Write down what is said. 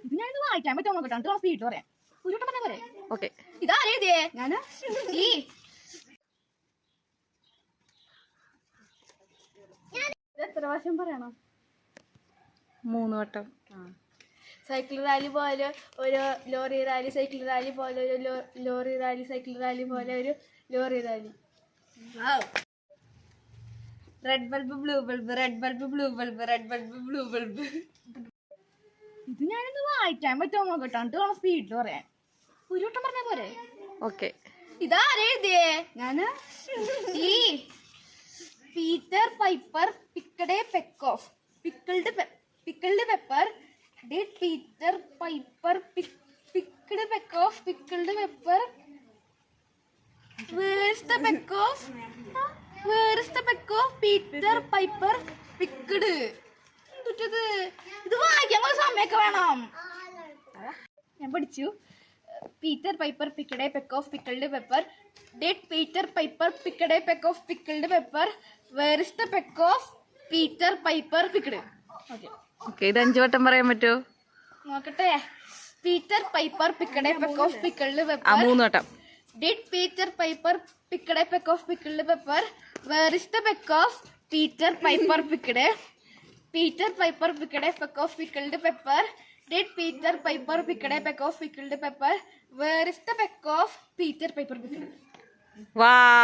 ഇത് ഞാനിത് വായിക്കാൻ പറ്റുമോ നോക്കട്ടെ, സ്പീഡ് പറയാം. ഒരു വട്ടം പറഞ്ഞ പോലെ. ഓക്കെ. ഇതാരെഴുതിയേ? ഞാൻ എത്ര പ്രാവശ്യം പറയണം? 3 വട്ടം. സൈക്കിൾ റാലി പോലെ ഒരു ലോറി റാലി, സൈക്കിൾ റാലി പോലെ ഒരു ലോറി റാലി, സൈക്കിൾ റാലി പോലെ ഒരു lorry rally. Red bulb blue bulb, red bulb blue bulb, red bulb blue bulb. ഇത് ഞാനിത് വായിക്കാൻ പറ്റുമോ നോക്കട്ടെ, സ്പീഡിൽ പറയാൻ. ഒരു വട്ടം പറഞ്ഞ പോലെ. ഓക്കെ. ഇതാരെഴുതിയേ? ഞാന് Peter Piper picked a peck of pickled pepper. Did Peter Piper picked a peck of pickled pepper? Where's the peck of? Where is the peck of Peter Piper picked? ഇത് വായിക്കാൻ സമയമൊക്കെ വേണം. ഞാൻ പഠിച്ചു. Peter Piper picked a peck of pickled pepper. Did Peter Piper picked a peck of pickled pepper? Where is the peck of Peter Piper picked? Okay. ഇത് 5 വട്ടം പറയാൻ പറ്റുമോ നോക്കട്ടെ. Peter Piper picked a peck of pickled pepper. 3 വട്ടം. Did Peter Piper picked a peck of pickled pepper? Where is the peck of Peter Piper picked? Peter Piper picked a peck of pickled pepper. Did Peter Piper picked a peck of pickled pepper? Where is the peck of Peter Piper picked? Wow.